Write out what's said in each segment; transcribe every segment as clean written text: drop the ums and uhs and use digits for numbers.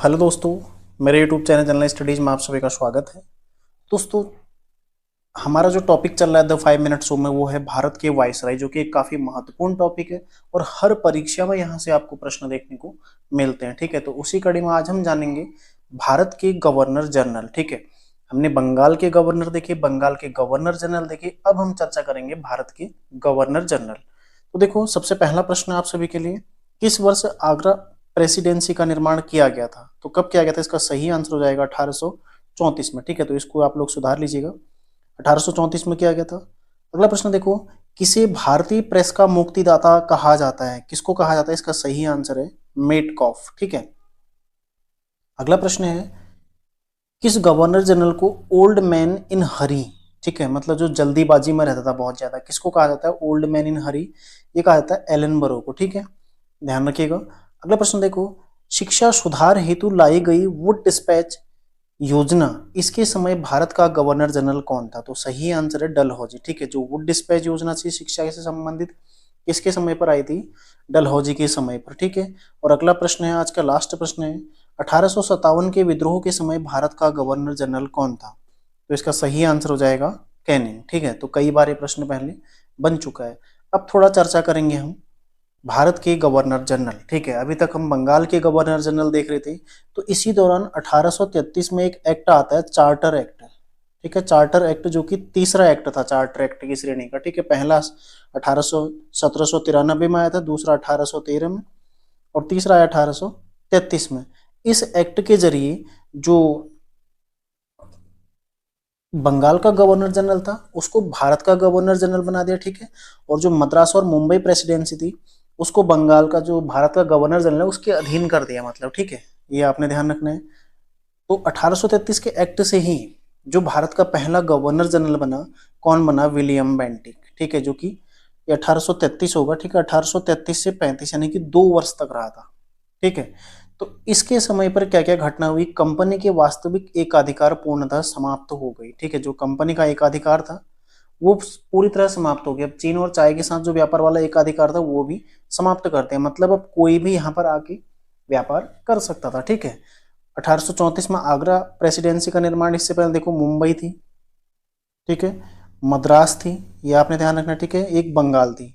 Hello दोस्तों, मेरे YouTube channel general studies में आप सभी का स्वागत है। दोस्तों, हमारा जो टॉपिक चल रहा है द 5 मिनट शो में वो है भारत के वायसराय, जो कि एक काफी महत्वपूर्ण टॉपिक है और हर परीक्षा में यहाँ से आपको प्रश्न देखने को मिलते हैं। ठीक है, तो उसी कड़ी में आज हम जानेंगे भारत के गवर्नर जनरल। ठीक है, हमने बंगाल के गवर्नर देखे, बंगाल के गवर्नर जनरल देखे, अब हम चर्चा करेंगे भारत के गवर्नर जनरल। तो देखो, सबसे पहला प्रश्न आप सभी के लिए, किस वर्ष आगरा प्रेसिडेंसी का निर्माण किया गया था? तो कब किया गया था? इसका सही आंसर हो जाएगा 1834 में। ठीक है, तो इसको आप लोग सुधार लीजिएगा, 1834 में किया गया था। अगला प्रश्न देखो, किसे भारतीय प्रेस का मुक्तिदाता कहा जाता है? किसको कहा जाता है? इसका सही आंसर है मेटकॉफ। ठीक है, अगला प्रश्न है, किस गवर्नर जनरल को ओल्ड मैन इन हरी, ठीक है, मतलब जो जल्दीबाजी में रहता था बहुत ज्यादा, किसको कहा जाता है ओल्ड मैन इन हरी? ये कहा जाता है एलन बरो को। ठीक है, ध्यान रखिएगा। अगला प्रश्न देखो, शिक्षा सुधार हेतु लाई गई वुड डिस्पैच योजना, इसके समय भारत का गवर्नर जनरल कौन था? तो सही आंसर है डलहौजी। ठीक है, जो वुड डिस्पैच योजना थी शिक्षा से संबंधित, किसके समय पर आई थी? डलहौजी के समय पर। ठीक है, और अगला प्रश्न है, आज का लास्ट प्रश्न है, 1857 के विद्रोह के समय भारत का गवर्नर जनरल कौन था? तो इसका सही आंसर हो जाएगा कैनिंग। ठीक है, तो कई बार ये प्रश्न पहले बन चुका है। अब थोड़ा चर्चा करेंगे हम भारत के गवर्नर जनरल। ठीक है, अभी तक हम बंगाल के गवर्नर जनरल देख रहे थे, तो इसी दौरान 1833 में एक एक्ट आता है, चार्टर एक्ट। ठीक है, चार्टर एक्ट जो कि तीसरा एक्ट था चार्टर एक्ट की श्रेणी का। ठीक है, पहला 1793 में आया था, दूसरा 1813 में और तीसरा आया 1833 में। इस एक्ट के जरिए जो बंगाल का गवर्नर जनरल था उसको भारत का गवर्नर जनरल बना दिया। ठीक है, और जो मद्रास और मुंबई प्रेसिडेंसी थी उसको बंगाल का जो भारत का गवर्नर जनरल है उसके अधीन कर दिया, मतलब। ठीक है, ये आपने ध्यान रखना है। तो 1833 के एक्ट से ही जो भारत का पहला गवर्नर जनरल बना, कौन बना? William Bentinck. ठीक है, जो कि ये 1833 होगा। ठीक है, 1833 से 35 यानी कि 2 वर्ष तक रहा था। ठीक है, तो इसके समय पर क्या क्या घटना हुई? कंपनी के वास्तविक एकाधिकार पूर्णतः समाप्त हो गई। ठीक है, जो कंपनी का एकाधिकार था वो पूरी तरह समाप्त हो गया। अब चीन और चाय के साथ जो व्यापार वाला एकाधिकार था वो भी समाप्त करते हैं, मतलब अब कोई भी यहाँ पर आके व्यापार कर सकता था। ठीक है, 1834 में आगरा प्रेसिडेंसी का निर्माण, इससे पहले देखो मुंबई थी, ठीक है, मद्रास थी, ये आपने ध्यान रखना। ठीक है, एक बंगाल थी।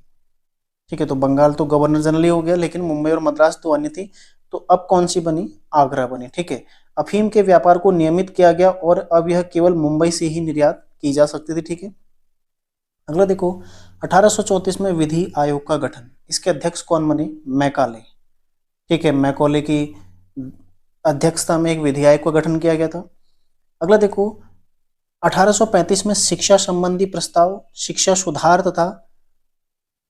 ठीक है, तो बंगाल तो गवर्नर जनरल ही हो गया, लेकिन मुंबई और मद्रास तो अन्य थी। तो अब कौन सी बनी? आगरा बनी। ठीक है, अफीम के व्यापार को नियमित किया गया और अब यह केवल मुंबई से ही निर्यात की जा सकती थी। ठीक है, अगला देखो, 1834 में विधि आयोग का गठन, इसके अध्यक्ष कौन बने? मैकाले। ठीक है, मैकॉले की अध्यक्षता में एक विधि आयोग का गठन किया गया था। अगला देखो, 1835 में शिक्षा संबंधी प्रस्ताव, शिक्षा सुधार तथा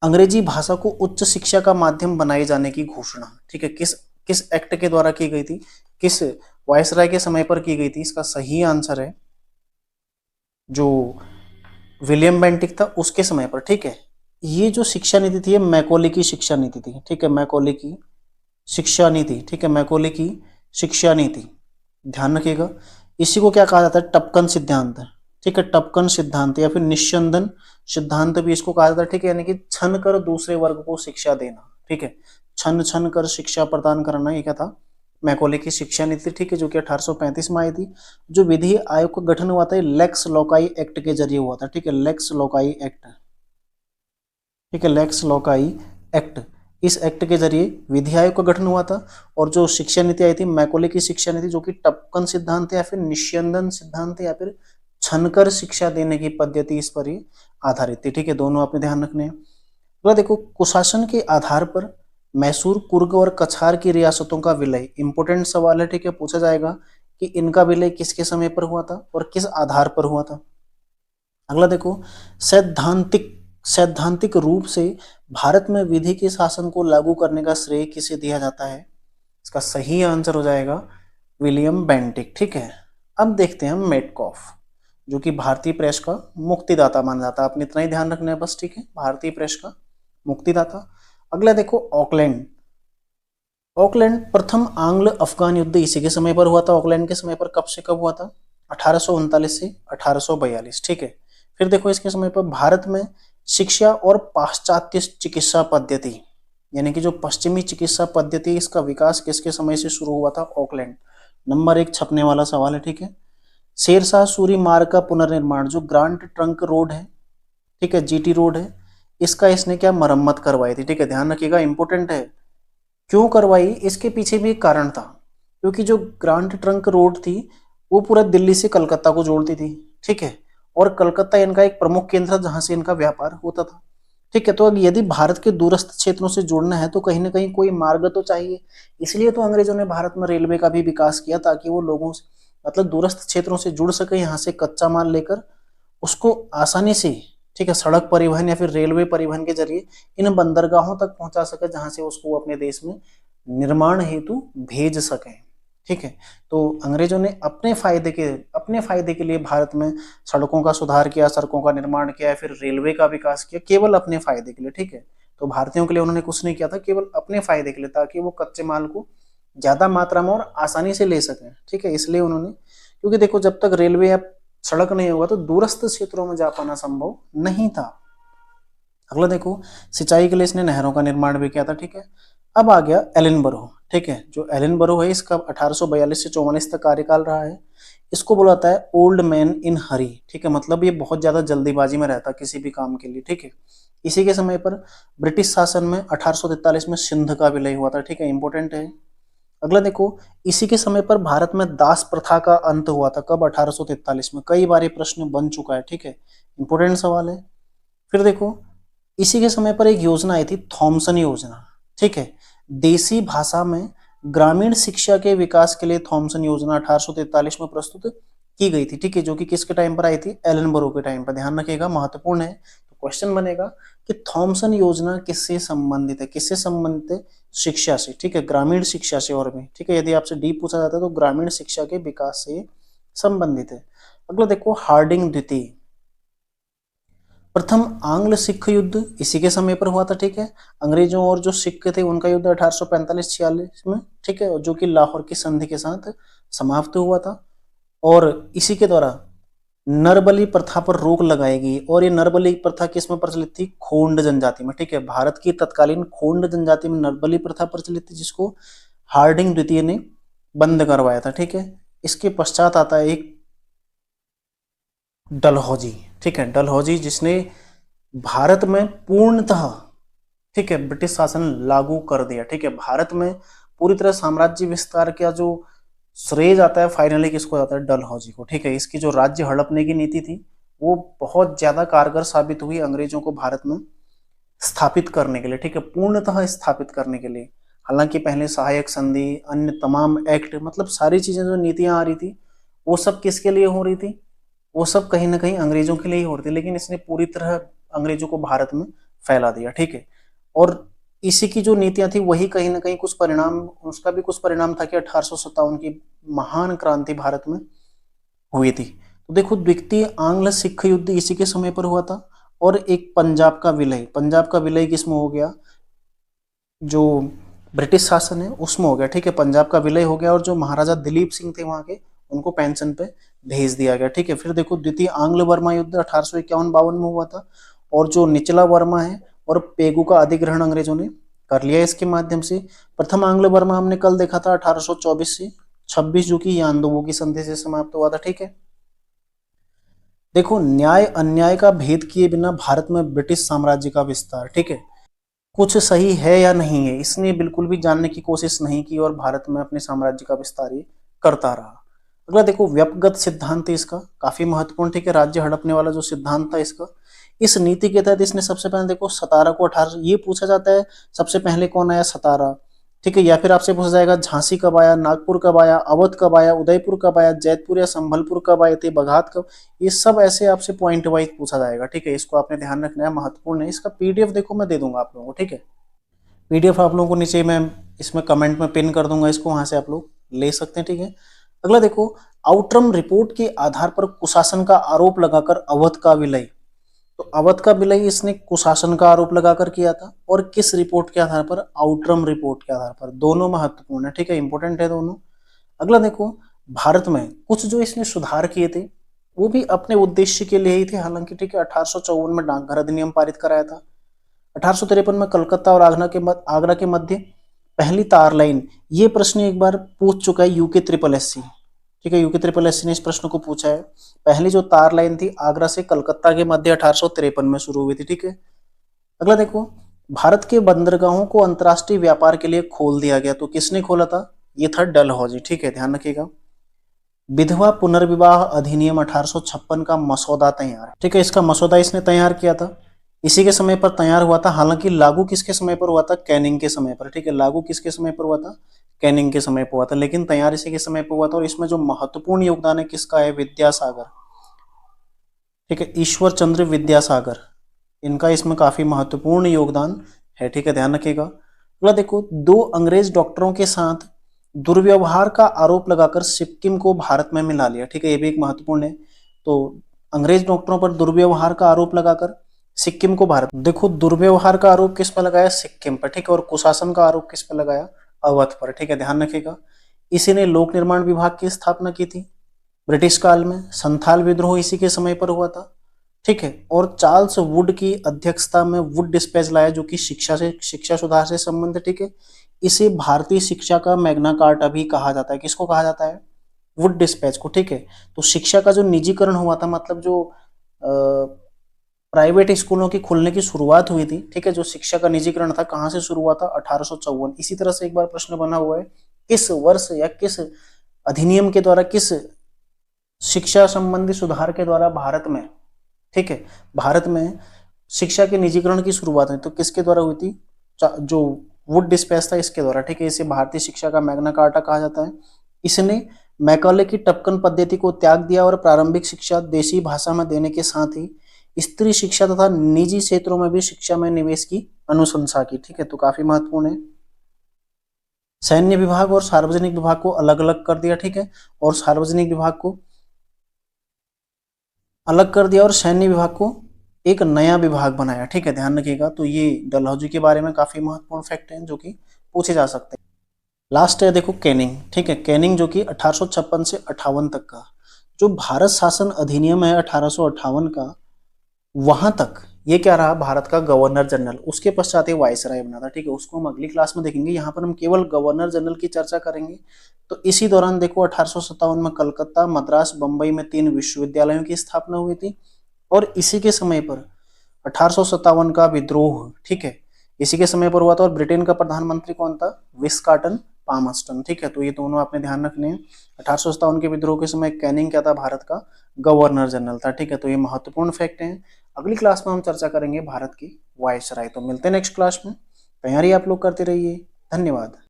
अंग्रेजी भाषा को उच्च शिक्षा का माध्यम बनाए जाने की घोषणा, ठीक है, किस किस एक्ट के द्वारा की गई थी? किस वायसराय के समय पर की गई थी? इसका सही आंसर है जो विलियम बेंटिक था उसके समय पर। ठीक है, ये जो शिक्षा नीति थी ये मैकॉले की शिक्षा नीति थी। ठीक है, मैकॉले की शिक्षा नीति। ठीक है, मैकॉले की शिक्षा नीति, ध्यान रखिएगा। इसी को क्या कहा जाता है? टपकन सिद्धांत। ठीक है, टपकन सिद्धांत या फिर निस्यंदन सिद्धांत भी इसको कहा जाता है। ठीक है, यानी कि छन कर दूसरे वर्ग को शिक्षा देना। ठीक है, छन छन कर शिक्षा प्रदान करना, ये क्या था? मैकॉले की शिक्षा नीति। ठीक है, जो कि 1835 में आई थी। जो विधि आयोग का गठन हुआ था लेक्स लॉकाई एक्ट के जरिए हुआ था। ठीक है, लेक्स लॉकाई एक्ट। ठीक है, लेक्स लॉकाई एक्ट, इस एक्ट के जरिए विधि आयोग का गठन हुआ था। और जो शिक्षा नीति आई थी मैकॉले की शिक्षा नीति, जो कि टपकन सिद्धांत या फिर निस्यंदन सिद्धांत या फिर छनकर शिक्षा देने की पद्धति, इस पर ही आधारित थी। ठीक है, दोनों आपने ध्यान रखने हैं। अगला देखो, कुशासन के आधार पर मैसूर, कुर्ग और कछार की रियासतों का विलय, इंपोर्टेंट सवाल है। ठीक है, पूछा जाएगा कि इनका विलय किसके समय पर हुआ था और किस आधार पर हुआ था। अगला देखो, सैद्धांतिक सैद्धांतिक रूप से भारत में विधि के शासन को लागू करने का श्रेय किसे दिया जाता है? इसका सही आंसर हो जाएगा विलियम बेंटिक। ठीक है, अब देखते हैं हम मेटकॉफ, जो कि भारतीय प्रेस का मुक्तिदाता माना जाता है। आपने इतना ही ध्यान रखना है बस। ठीक है, भारतीय प्रेस का मुक्तिदाता। अगला देखो, ऑकलैंड। ऑकलैंड प्रथम आंग्ल अफगान युद्ध इसी के समय पर हुआ था। ऑकलैंड के समय पर कब से कब हुआ था? 1839 से 1842। ठीक है, फिर देखो इसके समय पर भारत में शिक्षा और पाश्चात्य चिकित्सा पद्धति, यानी कि जो पश्चिमी चिकित्सा पद्धति, इसका विकास किसके समय से शुरू हुआ था? ऑकलैंड। नंबर 1 छपने वाला सवाल है, ठीक है। शेरशाह सूरी मार्ग का पुनर्निर्माण, जो ग्रांट ट्रंक रोड है, ठीक है, जीटी रोड है, इसका इसने क्या मरम्मत करवाई थी? ठीक है, ध्यान रखिएगा, इंपॉर्टेंट है। क्यों करवाई? इसके पीछे भी एक कारण था, क्योंकि जो ग्रांट ट्रंक रोड थी वो पूरा दिल्ली से कलकत्ता को जोड़ती थी, ठीक है, और कलकत्ता इनका एक प्रमुख केंद्र था जहां से इनका व्यापार होता था, ठीक है। तो अब यदि भारत के दूरस्थ क्षेत्रों से जुड़ना है तो कहीं ना कहीं कोई मार्ग तो चाहिए। इसलिए तो अंग्रेजों ने भारत में रेलवे का भी विकास किया, ताकि वो लोगों से, मतलब दूरस्थ क्षेत्रों से जुड़ सके, यहाँ से कच्चा माल लेकर उसको आसानी से, ठीक है, सड़क परिवहन या फिर रेलवे परिवहन के जरिए इन बंदरगाहों तक पहुंचा सके, जहां से उसको अपने देश में निर्माण हेतु भेज सकें, ठीक है। तो अंग्रेजों ने अपने फायदे के लिए भारत में सड़कों का सुधार किया, सड़कों का निर्माण किया, फिर रेलवे का विकास किया, केवल अपने फायदे के लिए, ठीक है। तो भारतीयों के लिए उन्होंने कुछ नहीं किया था, केवल अपने फायदे के लिए, ताकि वो कच्चे माल को ज्यादा मात्रा में और आसानी से ले सकें, ठीक है। इसलिए उन्होंने, क्योंकि देखो जब तक रेलवे या सड़क नहीं होगा तो दूरस्थ क्षेत्रों में जा पाना संभव नहीं था। अगला देखो, सिंचाई के लिए इसने नहरों का निर्माण भी किया था, ठीक है। अब आ गया एलिनबरो, ठीक है। जो एलिनबरो है इसका 1842 से 44 तक कार्यकाल रहा है। इसको बुलाता है ओल्ड मैन इन हरी, ठीक है, मतलब ये बहुत ज्यादा जल्दीबाजी में रहता किसी भी काम के लिए, ठीक है। इसी के समय पर ब्रिटिश शासन में 1843 में सिंध का विलय हुआ था, ठीक है, इंपॉर्टेंट है। अगला देखो, इसी के समय पर भारत में दास प्रथा का अंत हुआ था, कब? 1843 में। कई बार ये प्रश्न बन चुका है, ठीक है, इंपॉर्टेंट सवाल है। फिर देखो, इसी के समय पर एक योजना आई थी, थॉमसन योजना, ठीक है। देसी भाषा में ग्रामीण शिक्षा के विकास के लिए थॉमसन योजना 1843 में प्रस्तुत की गई थी, ठीक है, जो कि किसके टाइम पर आई थी? एलन बरो के टाइम पर। ध्यान रखिएगा, महत्वपूर्ण है। तो क्वेश्चन बनेगा कि थॉमसन योजना किससे संबंधित है? किससे संबंधित है? शिक्षा से, ठीक है, ग्रामीण शिक्षा से। और भी, ठीक है, यदि आपसे डीप पूछा जाता है तो ग्रामीण शिक्षा के विकास से संबंधित है। अगला देखो, हार्डिंग द्वितीय, प्रथम आंग्ल सिख युद्ध इसी के समय पर हुआ था, ठीक है। अंग्रेजों और जो सिख थे उनका युद्ध 1845-46 में, ठीक है, जो कि लाहौर की संधि के साथ समाप्त हुआ था। और इसी के द्वारा नरबली प्रथा पर रोक लगाई गई, और ये नरबली प्रथा किस में प्रचलित थी? खोंड जनजाति में, ठीक है। भारत की तत्कालीन खोंड जनजाति में नरबली प्रथा प्रचलित थी, जिसको हार्डिंग द्वितीय ने बंद करवाया था, ठीक है। इसके पश्चात आता है एक डलहौजी, ठीक है, डलहौजी, जिसने भारत में पूर्णतः, ठीक है, ब्रिटिश शासन लागू कर दिया, ठीक है। भारत में पूरी तरह साम्राज्य विस्तार का जो श्रेय जाता है फाइनली किसको जाता है? डलहौजी को, ठीक है। इसकी जो राज्य हड़पने की नीति थी वो बहुत ज्यादा कारगर साबित हुई अंग्रेजों को भारत में स्थापित करने के लिए, ठीक है, पूर्णतः स्थापित करने के लिए। हालांकि पहले सहायक संधि, अन्य तमाम एक्ट, मतलब सारी चीजें जो नीतियां आ रही थी वो सब किसके लिए हो रही थी? वो सब कहीं ना कहीं अंग्रेजों के लिए ही हो रही थी, लेकिन इसने पूरी तरह अंग्रेजों को भारत में फैला दिया, ठीक है। और इसी की जो नीतियां थी वही कहीं ना कहीं कुछ परिणाम, उसका भी कुछ परिणाम था कि 1857 की महान क्रांति भारत में हुई थी। तो देखो, द्वितीय आंग्ल सिख युद्ध इसी के समय पर हुआ था। और एक पंजाब का विलय किसमें हो गया? जो ब्रिटिश शासन है उसमें हो गया, ठीक है, पंजाब का विलय हो गया। और जो महाराजा दिलीप सिंह थे वहां के, उनको पेंशन पे भेज दिया गया, ठीक है। फिर देखो, द्वितीय आंग्ल बर्मा युद्ध 1851-52 में हुआ था, और जो निचला बर्मा है और पेगु का अधिग्रहण अंग्रेजों ने कर लिया इसके माध्यम से। प्रथम आंग्ल बर्मा हमने कल देखा था 1824 से 26, जो कि यानदोबो की संधि से समाप्त हुआ था, ठीक है। देखो, न्याय अन्याय का भेद किए बिना भारत में ब्रिटिश साम्राज्य का विस्तार, ठीक है, कुछ सही है या नहीं है, इसने बिल्कुल भी जानने की कोशिश नहीं की और भारत में अपने साम्राज्य का विस्तार ही करता रहा। अगला देखो, व्यक्तिगत सिद्धांत है इसका, काफी महत्वपूर्ण, ठीक है, राज्य हड़पने वाला जो सिद्धांत था इसका। इस नीति के तहत इसने सबसे पहले देखो सतारा को 18, ये पूछा जाता है सबसे पहले कौन आया? सतारा, ठीक है। या फिर आपसे पूछा जाएगा झांसी कब आया, नागपुर कब आया, अवध कब आया, उदयपुर कब आया, जैतपुर या संभलपुर कब आए थे, बघात कब, ये सब ऐसे आपसे पॉइंट वाइज पूछा जाएगा, ठीक है। इसको आपने ध्यान रखना है, महत्वपूर्ण है। इसका पीडीएफ देखो मैं दे दूंगा आप लोगों को, ठीक है। पीडीएफ आप लोगों को नीचे मैं इसमें कमेंट में पिन कर दूंगा, इसको वहां से आप लोग ले सकते हैं, ठीक है। अगला देखो, आउटरम रिपोर्ट के आधार पर कुशासन का आरोप लगाकर अवध का विलय। तो अवध का विलय इसने कुशासन का आरोप लगाकर किया था, और किस रिपोर्ट के आधार पर? आउटरम रिपोर्ट के आधार पर। दोनों महत्वपूर्ण है, ठीक है, इंपॉर्टेंट है दोनों। अगला देखो, भारत में कुछ जो इसने सुधार किए थे वो भी अपने उद्देश्य के लिए ही थे, हालांकि, ठीक है। 1854 में डाकघर अधिनियम पारित कराया था, 1853 में कलकत्ता और आगरा के मध्य पहली तार लाइन, ये प्रश्न एक बार पूछ चुका है यूके ट्रिपल एस सी, ठीक है, यूके ट्रिपल एस सी ने इस प्रश्न को पूछा है। पहली जो तार लाइन थी आगरा से कलकत्ता के मध्य 1853 में शुरू हुई थी, ठीक है। अगला देखो, भारत के बंदरगाहों को अंतरराष्ट्रीय व्यापार के लिए खोल दिया गया, तो किसने खोला था? ये था डलहौजी, ठीक है, ध्यान रखिएगा। विधवा पुनर्विवाह अधिनियम 1856 का मसौदा तैयार, ठीक है, इसका मसौदा इसने तैयार किया था, इसी के समय पर तैयार हुआ था। हालांकि लागू किसके समय पर हुआ था? कैनिंग के समय पर, ठीक है, लागू किसके समय पर हुआ था? कैनिंग के समय पर हुआ था, लेकिन तैयार इसी के समय पर हुआ था। और इसमें जो महत्वपूर्ण योगदान है किसका है? विद्यासागर, ठीक है, ईश्वर चंद्र विद्यासागर, इनका इसमें काफी महत्वपूर्ण योगदान है, ठीक है, ध्यान रखिएगा। अगला देखो, दो अंग्रेज डॉक्टरों के साथ दुर्व्यवहार का आरोप लगाकर सिक्किम को भारत में मिला लिया, ठीक है, ये भी एक महत्वपूर्ण है। तो अंग्रेज डॉक्टरों पर दुर्व्यवहार का आरोप लगाकर सिक्किम को भारत, देखो दुर्व्यवहार का आरोप किस पर लगाया? सिक्किम पर, ठीक है, और कुशासन का आरोप किस पर लगाया? अवध पर, ठीक है, ध्यान रखिएगा। इसी ने लोक निर्माण विभाग की स्थापना की थी ब्रिटिश काल में। संथाल विद्रोह इसी के समय पर हुआ था, ठीक है, और चार्ल्स वुड की अध्यक्षता में वुड डिस्पैच लाया जो कि शिक्षा सुधार से संबंधित, ठीक है। इसे भारतीय शिक्षा का मैग्ना कार्टा भी कहा जाता है। किसको कहा जाता है? वुड डिस्पैच को, ठीक है। तो शिक्षा का जो निजीकरण हुआ था, मतलब जो प्राइवेट स्कूलों की खुलने की शुरुआत हुई थी, ठीक है, जो शिक्षा का निजीकरण था, कहां से शुरू हुआ था? 1854। इसी तरह से एक बार प्रश्न बना हुआ है, किस वर्ष या किस अधिनियम के द्वारा, किस शिक्षा संबंधी सुधार के द्वारा भारत में, ठीक है, भारत में शिक्षा के निजीकरण की शुरुआत हुई? तो किसके द्वारा हुई थी? जो वुड डिस्पैच था इसके द्वारा, ठीक है। इसे भारतीय शिक्षा का मैग्ना कार्टा कहा जाता है। इसने मैकॉले की टपकन पद्धति को त्याग दिया और प्रारंभिक शिक्षा देशी भाषा में देने के साथ ही स्त्री शिक्षा तथा निजी क्षेत्रों में भी शिक्षा में निवेश की अनुशंसा की, ठीक है, तो काफी महत्वपूर्ण है। सैन्य विभाग और सार्वजनिक विभाग को अलग अलग कर दिया, ठीक है, और सार्वजनिक विभाग को अलग कर दिया और सैन्य विभाग को एक नया विभाग बनाया, ठीक है, ध्यान रखिएगा। तो ये डलहौजी के बारे में काफी महत्वपूर्ण फैक्ट हैं जो कि पूछे जा सकते हैं। लास्ट है देखो कैनिंग, ठीक है, कैनिंग जो कि 1856 से 58 तक का जो भारत शासन अधिनियम है 1858 का, वहां तक ये क्या रहा? भारत का गवर्नर जनरल, उसके पश्चात ये वायसराय बना था, ठीक है, उसको हम अगली क्लास में देखेंगे। यहाँ पर हम केवल गवर्नर जनरल की चर्चा करेंगे। तो इसी दौरान देखो 1857 में कलकत्ता, मद्रास, बंबई में 3 विश्वविद्यालयों की स्थापना हुई थी। और इसी के समय पर 1857 का विद्रोह, ठीक है, इसी के समय पर हुआ था। और ब्रिटेन का प्रधानमंत्री कौन था? विस्काटन पामस्टन, ठीक है, तो ये दोनों आपने ध्यान रखने हैं। 1857 के विद्रोह के समय कैनिंग क्या था? भारत का गवर्नर जनरल था, ठीक है, तो ये महत्वपूर्ण फैक्ट हैं। अगली क्लास में हम चर्चा करेंगे भारत की वायसराय। तो मिलते हैं नेक्स्ट क्लास में, तैयारी आप लोग करते रहिए। धन्यवाद।